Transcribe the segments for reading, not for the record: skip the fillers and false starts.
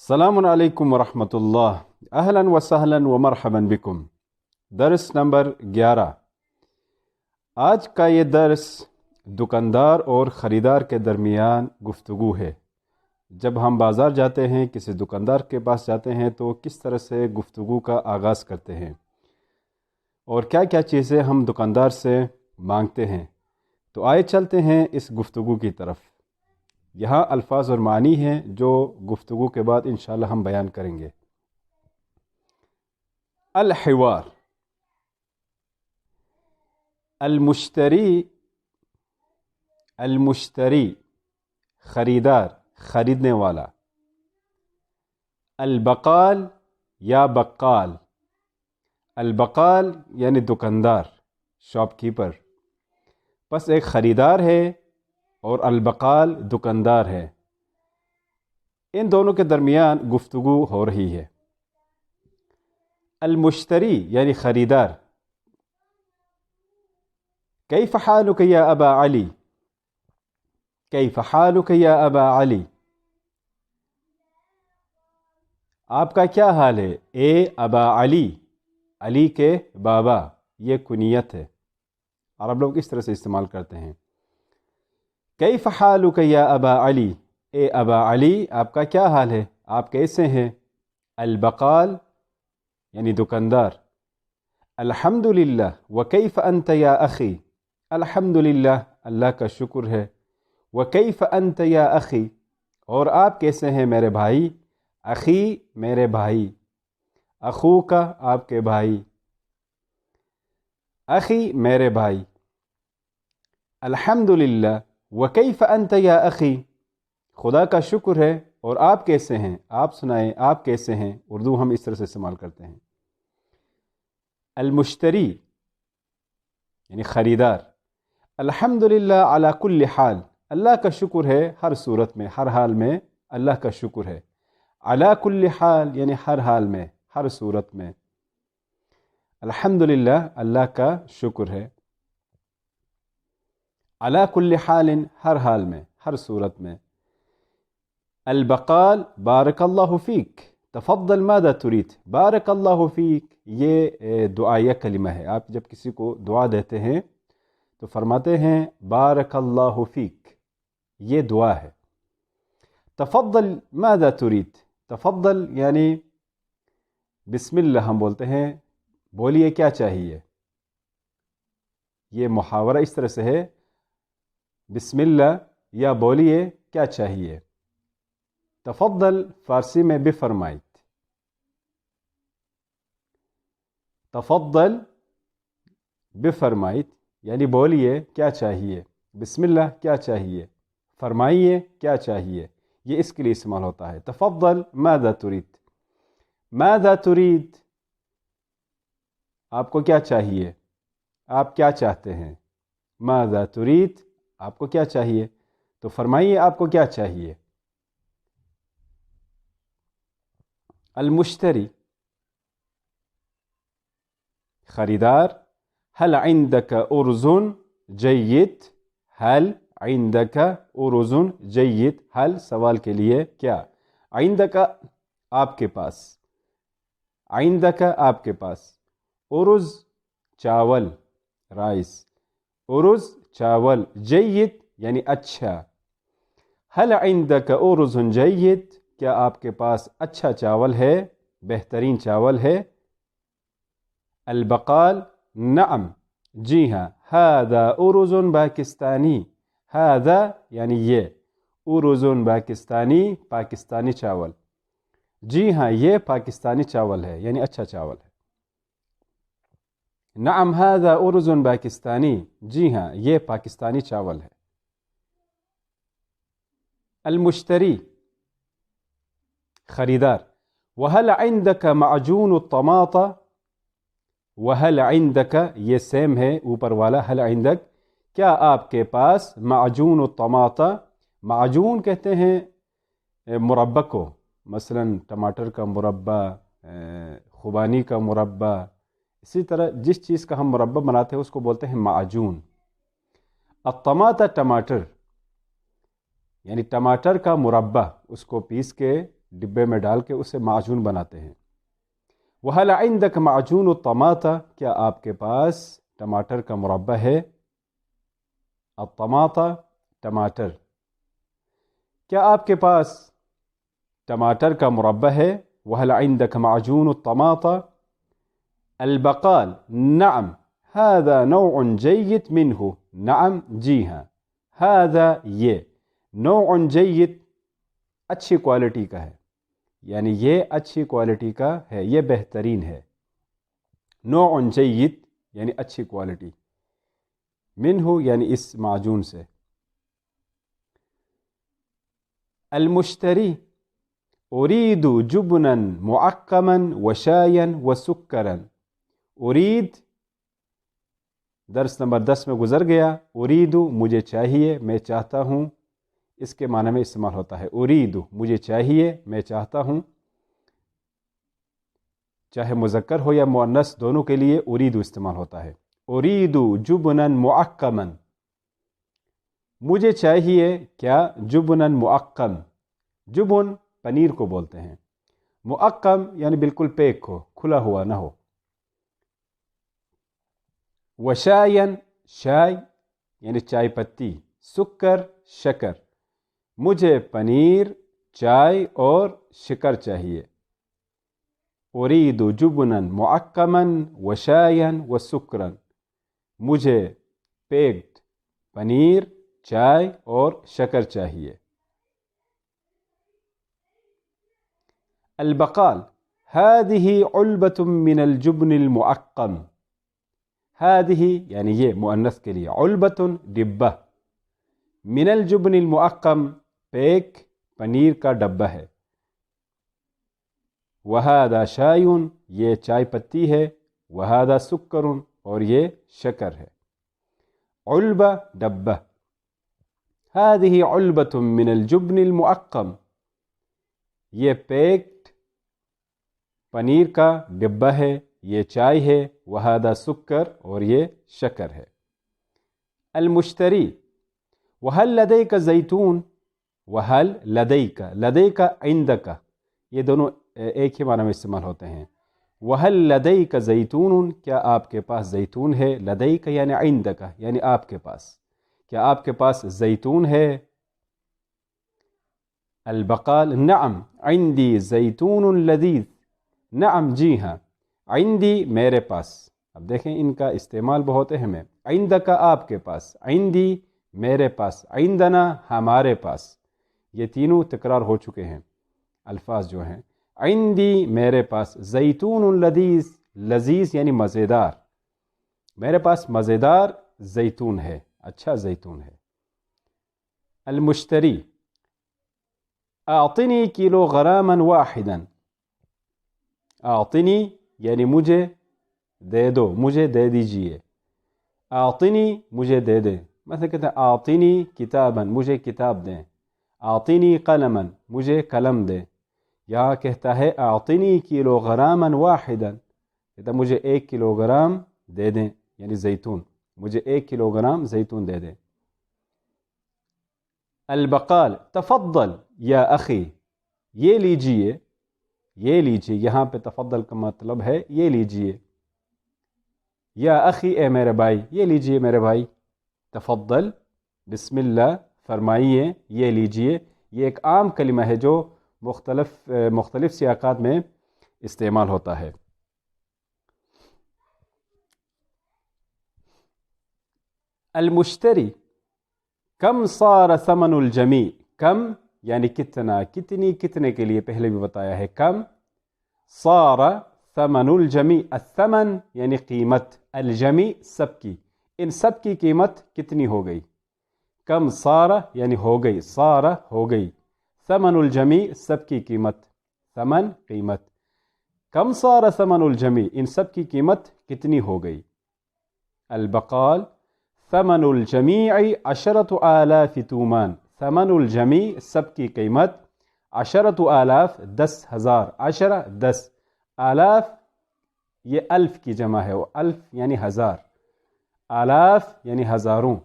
السلام علیکم ورحمۃ اللہ، اہلا وسہلا ومرحبا بکم۔ درس نمبر 11۔ آج کا یہ درس دکاندار اور خریدار کے درمیان گفتگو ہے۔ جب ہم بازار جاتے ہیں، کسی دکاندار کے پاس جاتے ہیں تو کس طرح سے گفتگو کا آغاز کرتے ہیں اور کیا کیا چیزیں ہم دکاندار سے مانگتے ہیں، تو آئے چلتے ہیں اس گفتگو کی طرف۔ یہاں الفاظ اور معنی ہیں جو گفتگو کے بعد انشاءاللہ ہم بیان کریں گے۔ الحوار، المشتری خریدار، خریدنے والا۔ البقال یا بقال، البقال یعنی دکاندار، شاپ کیپر۔ پس ایک خریدار ہے اور البقال دکاندار ہے، ان دونوں کے درمیان گفتگو ہو رہی ہے۔ المشتری یعنی خریدار، کیف حالک یا ابا علی، کیف حالک یا ابا علی، آپ کا کیا حال ہے اے ابا علی، علی کے بابا، یہ کنیت ہے، عرب لوگ اس طرح سے استعمال کرتے ہیں۔ کیف حالک یا ابا علی، اے ابا علی آپ کا کیا حال ہے، آپ کیسے ہیں۔ البقال یعنی دکاندار، الحمدللہ وکیف انت یا اخی، الحمدللہ اللہ کا شکر ہے، وکیف انت یا اخی اور آپ کیسے ہیں میرے بھائی، اخی میرے بھائی، اخو کا آپ کے بھائی، اخی میرے بھائی۔ الحمدللہ وکیف انت یا اخی، خدا کا شکر ہے اور آپ کیسے ہیں، آپ سنائیں آپ کیسے ہیں، اردو ہم اس طرح سے استعمال کرتے ہیں۔ المشتری یعنی خریدار، الحمدللہ علی کل حال، اللہ کا شکر ہے ہر صورت میں، ہر حال میں اللہ کا شکر ہے۔ علی کل حال یعنی ہر حال میں، ہر صورت میں، الحمدللہ اللہ کا شکر ہے۔ علی کل حال ہر حال میں، ہر صورت میں۔ البقال بارک اللہ فیک، تفضل ماذا تريد، بارک اللہ فیک یہ دعائیہ کلمہ ہے۔ آپ جب کسی کو دعا دیتے ہیں تو فرماتے ہیں بارک اللہ فیک، یہ دعا ہے۔ تفضل ماذا تريد، تفضل یعنی بسم اللہ ہم بولتے ہیں، بولیے کیا چاہیے، یہ محاورہ اس طرح سے ہے، بسم اللہ یا بولیے کیا چاہیے۔ تفضل فارسی میں بفرمائیت، تفضل بفرمائیت یعنی بولیے کیا چاہیے، بسم اللہ کیا چاہیے، فرمائیے کیا چاہیے، یہ اس کے لیے استعمال ہوتا ہے۔ تفضل ماذا تريد، ماذا تريد آپ کو کیا چاہیے، آپ کیا چاہتے ہیں، ماذا تريد آپ کو کیا چاہیے، تو فرمائیے آپ کو کیا چاہیے۔ المشتری خریدار، هل عندك أرز جيد، هل عندك أرز جيد، هل سوال کے لیے کیا، عندك آپ کے پاس، عندك آپ کے پاس، أرز چاول رائس، أرز چاول، جيد یعنی اچھا، هل عندك أرز جيد کیا آپ کے پاس اچھا چاول ہے، بہترین چاول ہے۔ البقال نعم جی ہاں، هذا أرز باکستانی، هذا یعنی یہ، أرز باکستانی پاکستانی چاول، جی ہاں یہ پاکستانی چاول ہے یعنی اچھا چاول ہے۔ نعم هذا أرز باکستانی، جی ہاں یہ پاکستانی چاول ہے۔ المشتری خریدار، وهل عندك معجون الطماطة، وهل عندك یہ سیم ہے اوپر والا، هل عندك کیا آپ کے پاس، معجون الطماطة، معجون کہتے ہیں مربع کو، مثلا ٹماٹر کا مربع، خوبانی کا مربع، اسی طرح جس چیز کا ہم مربع بناتے ہیں اس کو بولتے ہیں معجون۔ الطماطة ٹماٹر، یعنی ٹماٹر کا مربع، اس کو پیس کے ڈبے میں ڈال کے اسے معجون بناتے ہیں۔ وَهَلْ عِنْدَكَ مَعْجُونُ الطَّمَاطَ، کیا آپ کے پاس ٹماٹر کا مربع ہے؟ الطماطہ ٹماٹر، کیا آپ کے پاس ٹماٹر کا مربع ہے؟ وَهَلْ عِنْدَكَ مَعْجُونُ الطَّمَاطَ؟ البقال نعم هذا نوع جيد منه، نعم جی ہاں، هذا یہ، نوع جيد اچھی کوالٹی کا ہے، یعنی یہ اچھی کوالٹی کا ہے، یہ بہترین ہے۔ نوع جيد یعنی اچھی کوالٹی، منہ یعنی اس معجون سے۔ المشتری اريد جبنا معقما وشايا وسكرا، اريد درس نمبر 10 میں گزر گیا، اريد مجھے چاہیے، میں چاہتا ہوں، اس کے معنی میں استعمال ہوتا ہے۔ اريد مجھے چاہیے، میں چاہتا ہوں، چاہے مذکر ہو یا مؤنث دونوں کے لیے اريد استعمال ہوتا ہے۔ اريد جبنا معقما، مجھے چاہیے کیا؟ جبنا معقم، جبن پنیر کو بولتے ہیں، معقم یعنی بالکل پیک ہو، کھلا ہوا نہ ہو۔ وشاین شائے یعنی چائے پتی، سکر شکر، مجھے پنیر، چائے اور شکر چاہیے۔ اريد جبنا معقما وشایا وسکرا، مجھے پیکڈ پنیر، چائے اور شکر چاہیے۔ البقال هذه علبة من الجبن المعقم، هذه یعنی یہ مؤنث کے لیے، علبة ڈبہ، من الجبن المعقم پیک پنیر کا ڈبہ ہے۔ وهذا شاي یہ چائے پتی ہے، وهذا سکر اور یہ شکر ہے۔ علبہ ڈبہ، هذه علبة من الجبن المعقم یہ پیکڈ پنیر کا ڈبہ ہے، یہ چائے ہے، وهذا سکر اور یہ شکر ہے۔ المشتری وهل لديك زيتون، وهل لديك، لديك عندك، یہ دونوں ایک ہی معنی میں استعمال ہوتے ہیں۔ وهل لديك زيتون، کیا آپ کے پاس زیتون ہے؟ لديك یعنی عندك یعنی آپ کے پاس، کیا آپ کے پاس زیتون ہے؟ البقال نعم عندي زيتون لذيذ، نعم جی ہاں، عندي میرے پاس، اب دیکھیں ان کا استعمال بہت اہم ہے۔ عندك آپ کے پاس، عندي میرے پاس، عندنا ہمارے پاس، یہ تینوں تکرار ہو چکے ہیں الفاظ جو ہیں۔ عندي میرے پاس، زیتون لذیذ، لذیذ یعنی مزیدار، میرے پاس مزیدار زیتون ہے، اچھا زیتون ہے۔ المشتری اعطنی کلوغراما واحدا، اعطنی یعنی مجھے دے دو، مجھے دے دیجئے، اعطنی مجھے دے دیں، مثلا کہتے ہیں اعطنی کتابا مجھے کتاب دیں، اعطنی قلما مجھے قلم دیں۔ یہاں کہتا ہے اعطنی کلوغراما واحدا، کہتا مجھے 1 کلوگرام دے دیں، یعنی زیتون، مجھے 1 کلوگرام زیتون دے دیں۔ البقال تفضل یا اخی، یہ لیجئے، یہ لیجئے، یہاں پہ تفضل کا مطلب ہے یہ لیجئے، یا اخی اے میرے بھائی، یہ لیجئے میرے بھائی، تفضل بسم اللہ فرمائیے، یہ لیجئے، یہ ایک عام کلمہ ہے جو مختلف سیاقات میں استعمال ہوتا ہے۔ المشتری کم صار ثمن الجمیع، کم یعنی کتنا، کتنی، کتنے کے لیے پہلے بھی بتایا ہے، کم، صار ثمن الجمیع، الثمن یعنی قیمت، الجمیع سب کی، ان سب کی قیمت کتنی ہو گئی، کم صار یعنی ہو گئی، صار ہو گئی، ثمن الجمیع سب کی قیمت، ثمن قیمت، کم صار ثمن الجمیع ان سب کی قیمت کتنی ہو گئی۔ البقال ثمن الجمیع 10,000 تومان، ثمن الجمیع سب کی قیمت 10,000 10,000، 10 10 آلاف یہ الف کی جمع ہے، وہ الف یعنی ہزار، آلاف یعنی ہزاروں،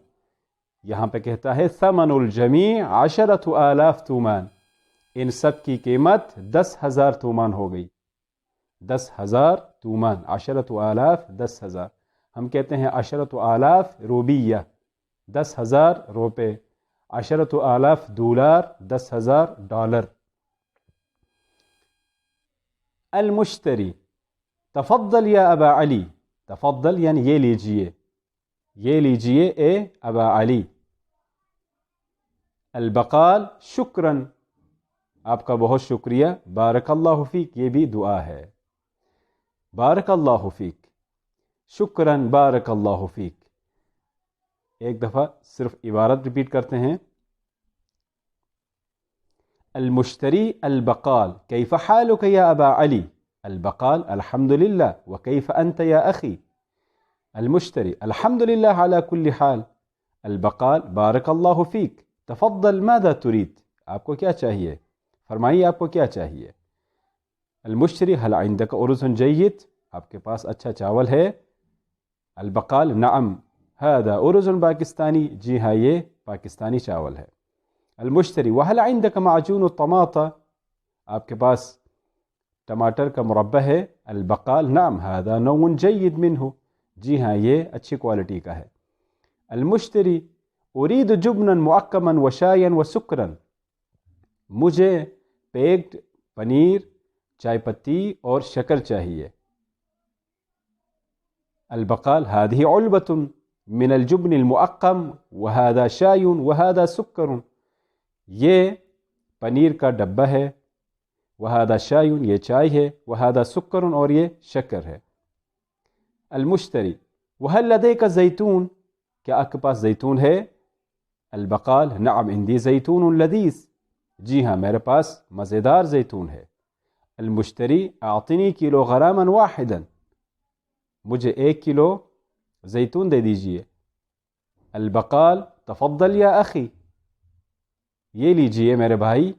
یہاں پہ کہتا ہے ثمن الجمیع 10,000 تومان، ان سب کی قیمت 10,000 تومان ہو گئی. 10,000 تومان. 10,000 10,000. ہم کہتے ہیں 10,000 روبیہ 10,000 روپے. 10,000 دولار 10,000 ڈالر. المشتری تفضل یا ابا علی. تفضل یعنی یہ لیجئے، یہ لیجئے اے ابا علی. البقال شکراً، آپ کا بہت شکریہ. بارک اللہ فیک، یہ بھی دعا ہے. بارک اللہ فیک، شکراً بارک اللہ فیک. ایک دفعہ صرف عبارت ریپیٹ کرتے ہیں. المشتری البقال کیف حالک یا ابا علی. البقال الحمد للہ وکیف انت یا اخی. المشتری الحمد للہ علی کل حال. البقال بارک اللہ فیک. تفضل ماذا تريد. آپ کو کیا چاہیے، فرمائیے آپ کو کیا چاہیے. المشتری هل عندك ارز جيد. آپ کے پاس اچھا چاول ہے. البقال نعم هذا ارز پاکستانی. جی ہاں یہ پاکستانی چاول ہے. المشتری وهل عندك معجون الطماطة. آپ کے پاس ٹماٹر کا مربع ہے. البقال نعم هذا نوع جيد منه. جی ہاں یہ اچھی کوالٹی کا ہے. المشتری اريد جبنا معقما وشايا وسكرا. مجھے پیکڈ پنیر، چائے پتی اور شکر چاہیے. البقال هذه علبة من الجبن المعقم وهذا شاي وهذا سكر. یہ پنیر کا ڈبہ ہے. وهذا شاي یہ چائے ہے. وهذا سكر اور یہ شکر ہے. المشتری وهل لديك زيتون. کیا آپ کے پاس زیتون ہے. البقال نعم عندي زيتون لذيذ. جی ہاں میرے پاس مزیدار زیتون ہے. المشتری اعطنی کلو غراما واحدا. مجھے 1 کلو زیتون دے دیجئے. البقال تفضل یا اخی. یہ لیجئے میرے بھائی.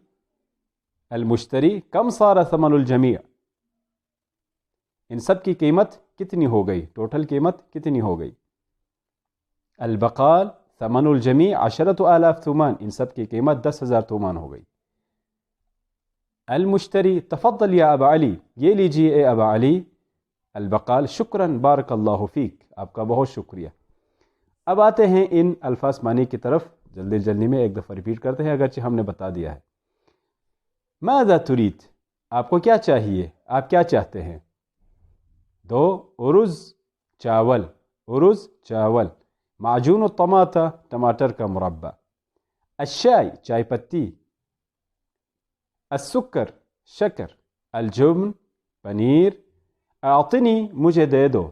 المشتری کم صار ثمن الجمیع. ان سب کی قیمت کتنی ہو گئی، ٹوٹل قیمت کتنی ہو گئی. البقال ثمن الجمیع 10,000 تومان. ان سب کی قیمت 10,000 تومان ہو گئی. المشتری تفضل یا ابا علی. یہ لیجئے اے ابا علی. البقال شکراً بارک اللہ فیک. آپ کا بہت شکریہ. اب آتے ہیں ان الفاظ معنی کی طرف. جلدی جلدی میں ایک دفعہ ریپیٹ کرتے ہیں اگرچہ ہم نے بتا دیا ہے. ماذا تريد. آپ کو کیا چاہیے، آپ کیا چاہتے ہیں. 2 ارز چاول. ارز چاول. معجون الطماطہ ٹماٹر کا مربع. الشاي چائے پتی. السکر شکر. الجبن پنیر. اعطنی مجھے دے دو.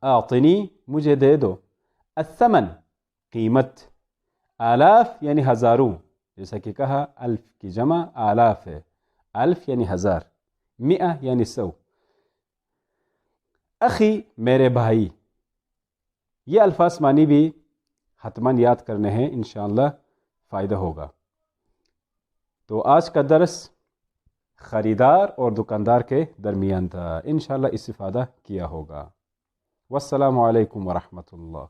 اعطنی مجھے دے دو. الثمن قیمت. آلاف یعنی ہزاروں، جیسا کہ کہا الف کی جمع آلاف ہے. الف یعنی ہزار. 100 یعنی 100. اخی میرے بھائی. یہ الفاظ معنی بھی حتماً یاد کرنے ہیں، انشاءاللہ فائدہ ہوگا. تو آج کا درس خریدار اور دکاندار کے درمیان تھا. انشاءاللہ استفادہ کیا ہوگا. والسلام علیکم ورحمۃ اللہ.